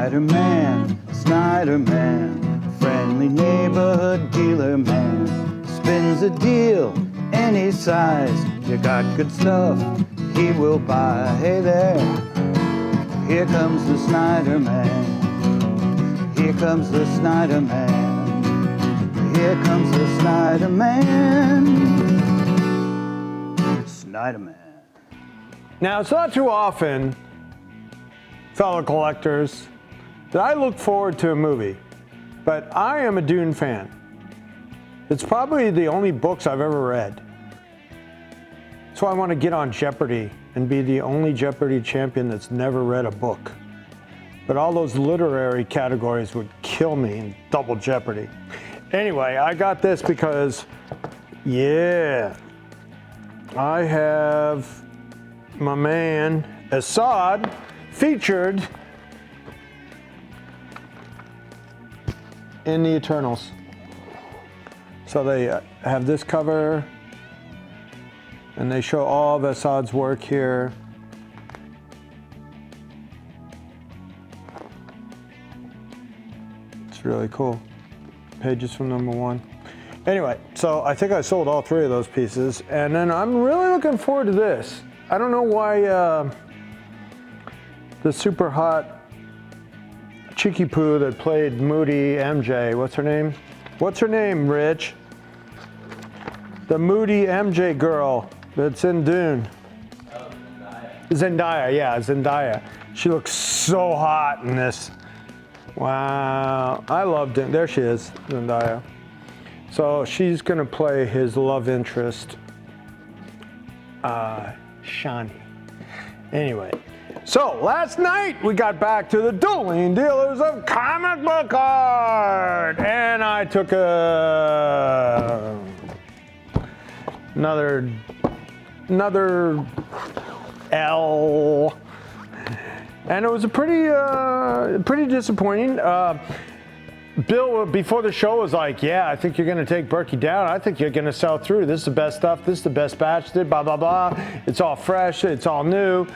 Snyder-Man, Snyder-Man, friendly neighborhood dealer man. Spins a deal any size. You got good stuff, he will buy. Hey there, here comes the Snyder-Man. Here comes the Snyder-Man. Here comes the Snyder-Man. Snyder-Man. Now, it's not too often, fellow collectors, that I look forward to a movie, but I am a Dune fan. It's probably the only books I've ever read. So I want to get on Jeopardy and be the only Jeopardy champion that's never read a book. But all those literary categories would kill me in double Jeopardy. Anyway, I got this because, yeah, I have my man Assad featured in the Eternals. So they have this cover, and they show all of Assad's work here. It's really cool. Pages from #1. Anyway, so I think I sold all 3 of those pieces, and then I'm really looking forward to this. I don't know why the super hot Cheeky Poo that played Moody MJ, what's her name? What's her name, Rich? The Moody MJ girl that's in Dune. Zendaya, yeah, Zendaya. She looks so hot in this. Wow, I loved it. There she is, Zendaya. So she's gonna play his love interest, Shani. Anyway, so last night we got back to the Dueling Dealers of Comic Book Art, and I took another L, and it was a pretty disappointing. Bill, before the show, was like, yeah, I think you're going to take Berkey down. I think you're going to sell through. This is the best stuff. This is the best batch. Blah, blah, blah. It's all fresh. It's all new.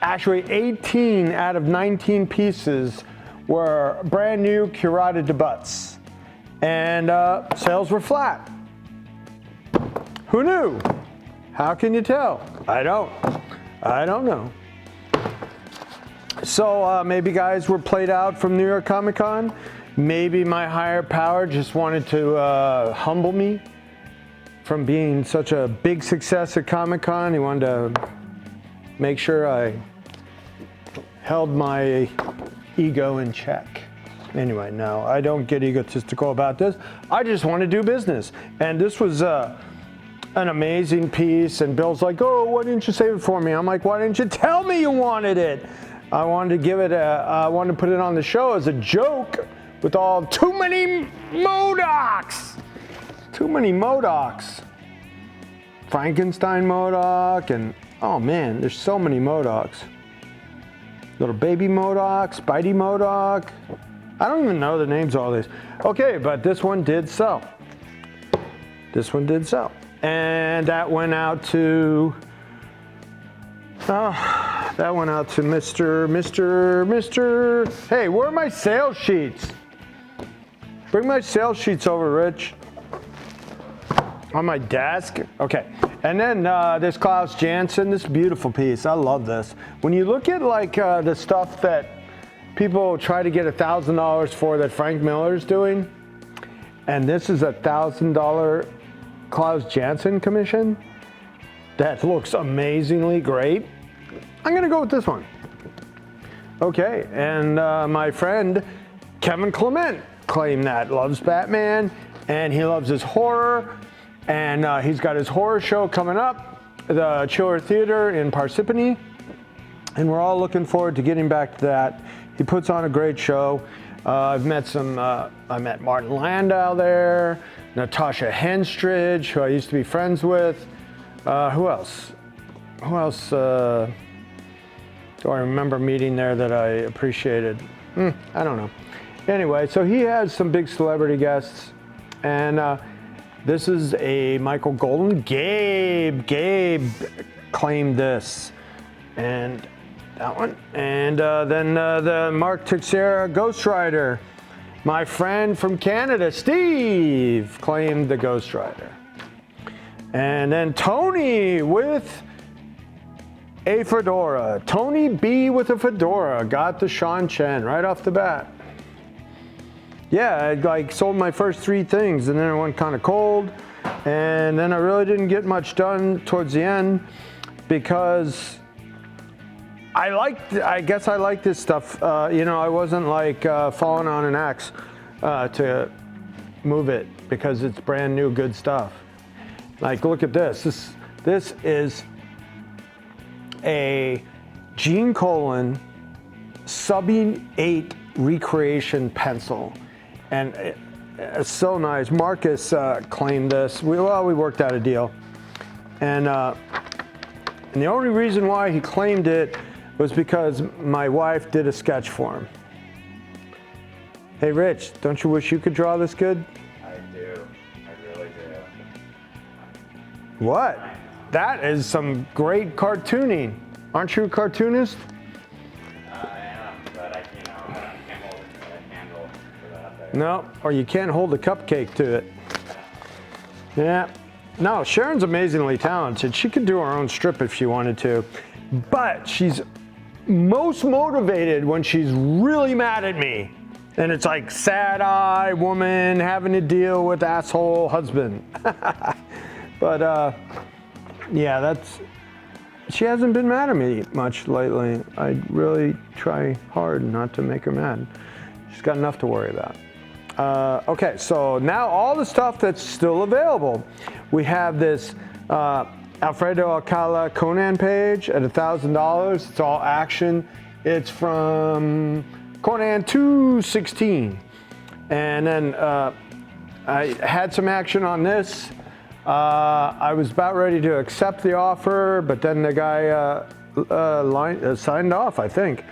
Actually, 18 out of 19 pieces were brand new curated debuts. And sales were flat. Who knew? How can you tell? I don't know. So maybe guys were played out from New York Comic Con. Maybe my higher power just wanted to humble me from being such a big success at Comic Con. He wanted to make sure I held my ego in check. Anyway, no, I don't get egotistical about this. I just want to do business. And this was an amazing piece. And Bill's like, oh, why didn't you save it for me? I'm like, why didn't you tell me you wanted it? I wanted to give it I wanted to put it on the show as a joke with all too many MODOKs. Too many MODOKs. Frankenstein MODOK, and oh man, there's so many MODOKs. Little baby MODOK, Spidey MODOK. I don't even know the names of all these. Okay, but this one did sell. This one did sell. And that went out to Mr. Hey, where are my sales sheets? Bring my sales sheets over, Rich. On my desk? Okay. And then this Klaus Janson, this beautiful piece. I love this. When you look at like the stuff that people try to get $1,000 for that Frank Miller's doing, and this is $1,000 Klaus Janson commission, that looks amazingly great. I'm gonna go with this one. Okay, and my friend Kevin Clement claimed that, loves Batman, and he loves his horror, and he's got his horror show coming up, the Chiller Theater in Parsippany, and we're all looking forward to getting back to that. He puts on a great show. I met Martin Landau there, Natasha Henstridge, who I used to be friends with. Who else? Do I remember meeting there that I appreciated? I don't know. Anyway, so he has some big celebrity guests, and this is a Michael Golden. Gabe claimed this, and that one. And then the Mark Teixeira Ghost Rider. My friend from Canada, Steve, claimed the Ghost Rider. And then Tony with a fedora. Tony B with a fedora got the Sean Chen right off the bat. Yeah, I like sold my first 3 things and then it went kind of cold. And then I really didn't get much done towards the end because I guess I like this stuff. You know, I wasn't like falling on an axe to move it because it's brand new good stuff. Like, look at this. This is a Gene Colan Subby 8 recreation pencil. And it's so nice. Marcus claimed this. We worked out a deal. And the only reason why he claimed it was because my wife did a sketch for him. Hey, Rich, don't you wish you could draw this good? I do. I really do. What? That is some great cartooning. Aren't you a cartoonist? I am, but I can't hold a candle for that. No, or you can't hold a cupcake to it. Yeah. No, Sharon's amazingly talented. She could do her own strip if she wanted to, but she's most motivated when she's really mad at me. And it's like sad eye woman having to deal with asshole husband. But yeah, she hasn't been mad at me much lately. I really try hard not to make her mad. She's got enough to worry about. Okay, so now all the stuff that's still available. We have this Alfredo Alcala Conan page at $1,000. It's all action. It's from Conan 216. And then I had some action on this. I was about ready to accept the offer, but then the guy signed off, I think.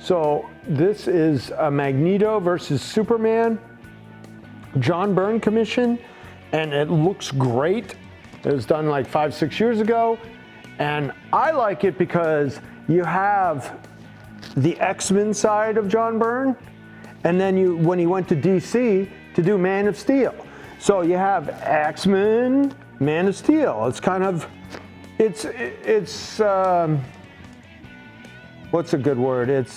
So this is a Magneto versus Superman, John Byrne commission, and it looks great. It was done like 5-6 years ago, and I like it because you have the X-Men side of John Byrne, and then when he went to DC to do Man of Steel. So you have X-Men, Man of Steel. It's kind of, it's what's a good word? It's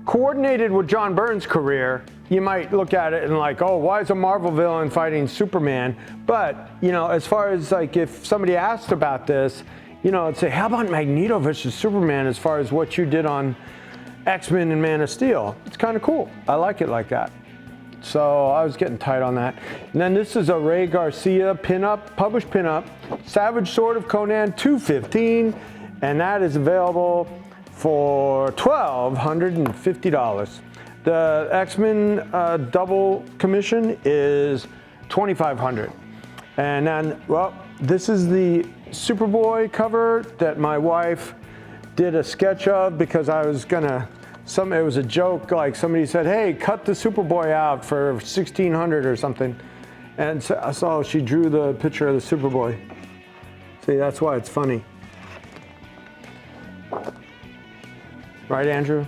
coordinated with John Byrne's career. You might look at it and like, oh, why is a Marvel villain fighting Superman? But, you know, as far as like if somebody asked about this, you know, I'd say, how about Magneto versus Superman as far as what you did on X-Men and Man of Steel? It's kind of cool. I like it like that. So I was getting tight on that. And then this is a Ray Garcia pinup, published pinup, Savage Sword of Conan 215, and that is available for $1,250. The X-Men double commission is $2,500. And then, well, this is the Superboy cover that my wife did a sketch of because I was gonna, it was a joke, like somebody said, hey, cut the Superboy out for $1,600 or something. And so she drew the picture of the Superboy. See, that's why it's funny. Right, Andrew?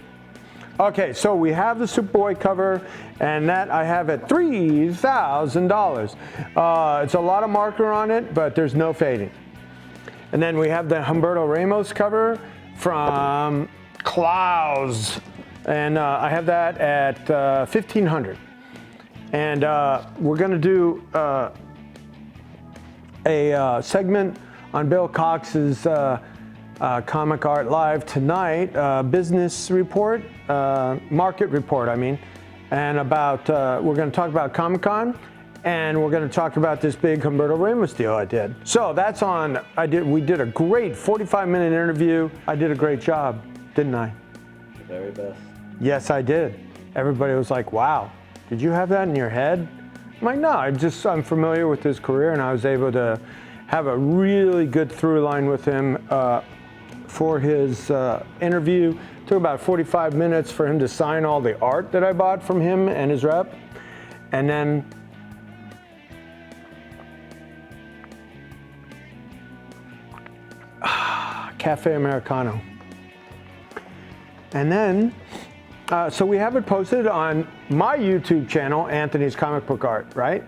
Okay, so we have the Superboy cover, and that I have at $3,000. It's a lot of marker on it, but there's no fading. And then we have the Humberto Ramos cover from Klaus, and I have that at $1,500. And we're gonna do a segment on Bill Cox's Comic Art Live tonight, business report, market report, I mean, and about, we're gonna talk about Comic-Con, and we're gonna talk about this big Humberto Ramos deal I did. So that's on, we did a great 45-minute interview. I did a great job, didn't I? The very best. Yes, I did. Everybody was like, wow, did you have that in your head? I'm like, no, I'm familiar with his career, and I was able to have a really good through line with him for his interview. It took about 45 minutes for him to sign all the art that I bought from him and his rep. And then Cafe Americano. And then, so we have it posted on my YouTube channel, Anthony's Comic Book Art, right?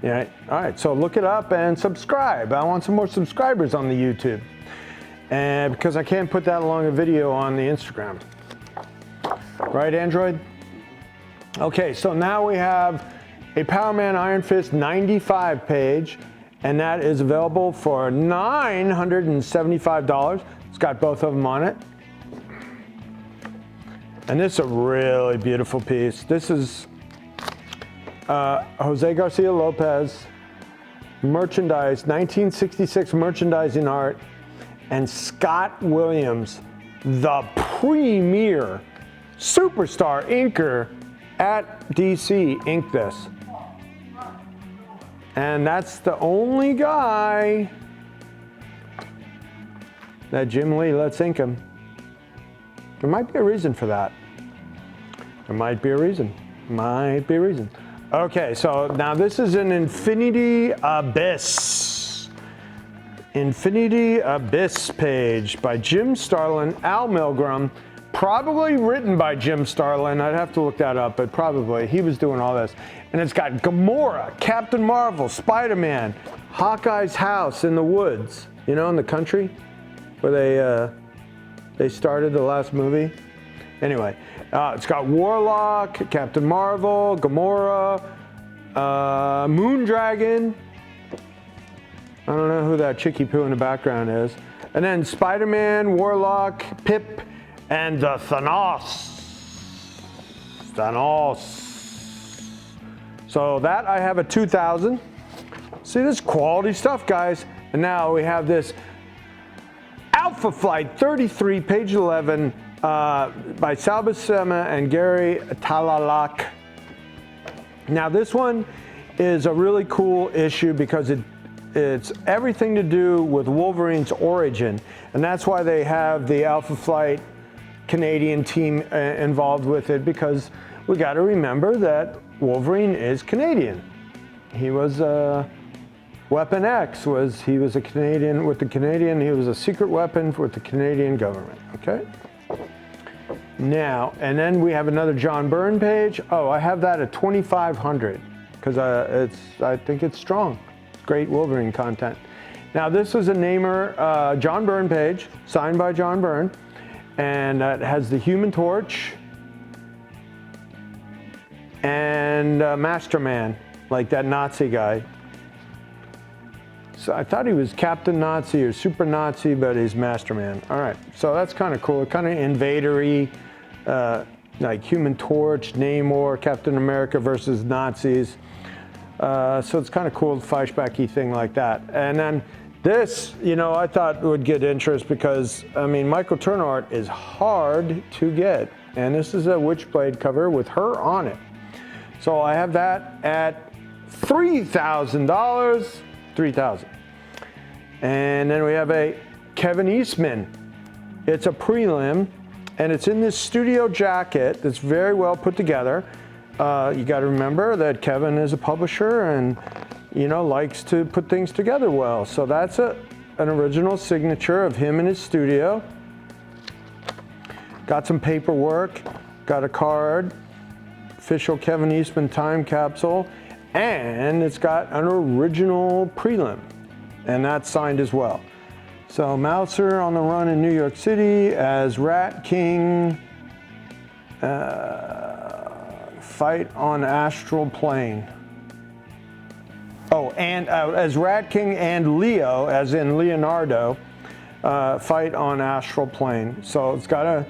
Yeah. All right. So look it up and subscribe. I want some more subscribers on the YouTube, and because I can't put that long a video on the Instagram. Right, Android? Okay. So now we have a Power Man Iron Fist 95 page, and that is available for $975. It's got both of them on it. And this is a really beautiful piece. This is Jose Garcia Lopez merchandise, 1966 merchandising art, and Scott Williams, the premier superstar inker at DC, inked this. And that's the only guy that Jim Lee lets ink him. There might be a reason for that. There might be a reason. Might be a reason. Okay, so now this is an Infinity Abyss. Infinity Abyss page by Jim Starlin, Al Milgrom. Probably written by Jim Starlin. I'd have to look that up, but probably. He was doing all this. And it's got Gamora, Captain Marvel, Spider-Man, Hawkeye's house in the woods, you know, in the country where they started the last movie. Anyway, it's got Warlock, Captain Marvel, Gamora, Moondragon. I don't know who that Chicky Poo in the background is. And then Spider-Man, Warlock, Pip, and Thanos. So that I have a 2000. See, this quality stuff, guys. And now we have this Alpha Flight 33, page 11, by Sal Buscema and Gary Talalak. Now this one is a really cool issue because it's everything to do with Wolverine's origin, and that's why they have the Alpha Flight Canadian team involved with it, because we got to remember that Wolverine is Canadian. He was Weapon X he was a Canadian with the Canadian. He was a secret weapon with the Canadian government. Okay. Now, and then we have another John Byrne page. Oh, I have that at 2,500 because I think it's strong. Great Wolverine content. Now, this is a Namer John Byrne page, signed by John Byrne, and it has the Human Torch and Masterman, like that Nazi guy. So I thought he was Captain Nazi or Super Nazi, but he's Masterman. All right, so that's kind of cool, kind of invader-y, like Human Torch, Namor, Captain America versus Nazis. So it's kind of cool, flashbacky thing like that. And then this, you know, I thought would get interest because, I mean, Michael Turner art is hard to get. And this is a Witchblade cover with her on it. So I have that at $3,000, $3,000. And then we have a Kevin Eastman. It's a prelim, and it's in this studio jacket that's very well put together. You got to remember that Kevin is a publisher and, you know, likes to put things together well. So that's an original signature of him in his studio. Got some paperwork, got a card, official Kevin Eastman time capsule, and it's got an original prelim, and that's signed as well. So Mouser on the run in New York City as Rat King, fight on astral plane. Oh, and as Rat King and Leo, as in Leonardo, fight on astral plane. So it's got a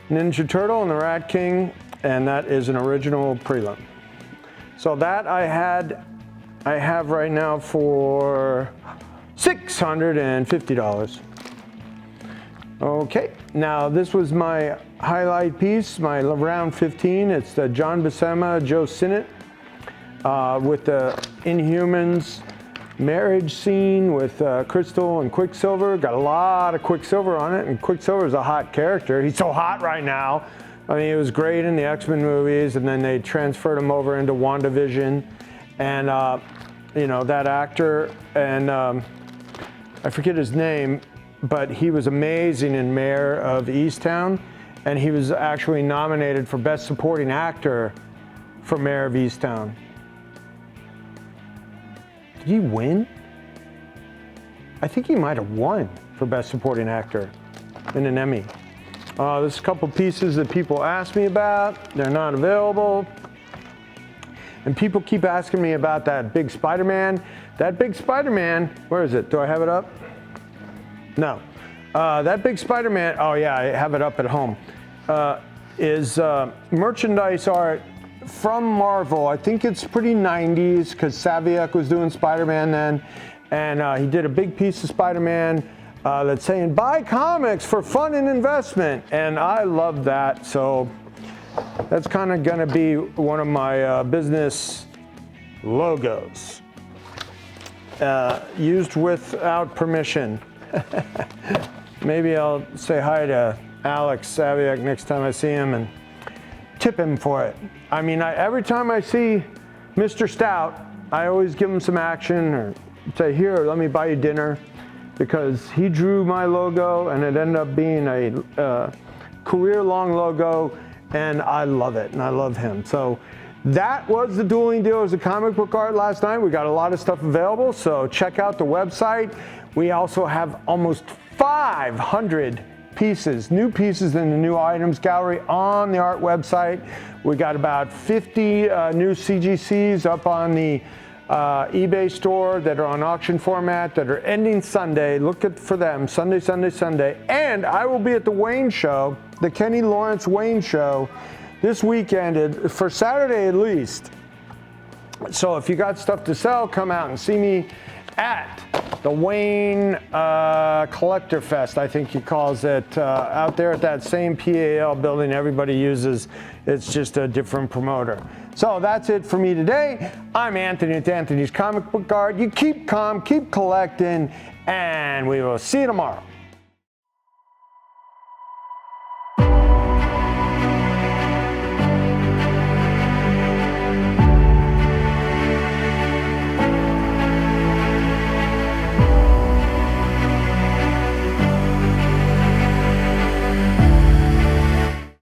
Ninja Turtle and the Rat King, and that is an original prelim. So that I have right now for $650. Okay, now this was my highlight piece, my round 15. It's the John Buscema, Joe Sinnott with the Inhumans marriage scene with Crystal and Quicksilver. Got a lot of Quicksilver on it, and Quicksilver is a hot character. He's so hot right now. I mean, he was great in the X-Men movies, and then they transferred him over into WandaVision. And, you know, that actor, and I forget his name, but he was amazing in Mayor of Easttown. and he was actually nominated for Best Supporting Actor for Mayor of Easttown. Did he win? I think he might have won for Best Supporting Actor in an Emmy. There's a couple pieces that people ask me about. They're not available. And people keep asking me about that big Spider-Man. That big Spider-Man, where is it? Do I have it up? No. That big Spider-Man, oh yeah, I have it up at home, is merchandise art from Marvel. I think it's pretty 90s because Saviuk was doing Spider-Man then. And he did a big piece of Spider-Man that's saying, buy comics for fun and investment. And I love that. So that's kind of going to be one of my business logos. Used without permission. Maybe I'll say hi to Alex Saviuk next time I see him and tip him for it. I mean, every time I see Mr. Stout, I always give him some action or say, here, let me buy you dinner, because he drew my logo and it ended up being a career-long logo, and I love it and I love him. So that was the Dueling Dealers of comic book art last night. We got a lot of stuff available, so check out the website. We also have almost 500 pieces, new pieces in the new items gallery on the art website. We got about 50 new CGCs up on the eBay store that are on auction format that are ending Sunday. Look for them, Sunday, Sunday, Sunday. And I will be at the Wayne Show, the Kenny Lawrence Wayne Show, this weekend, for Saturday at least. So if you got stuff to sell, come out and see me at the Wayne Collector Fest, I think he calls it, out there at that same PAL building everybody uses. It's just a different promoter. So that's it for me today. I'm Anthony with Anthony's Comic Book Art. You keep calm, keep collecting, and we will see you tomorrow.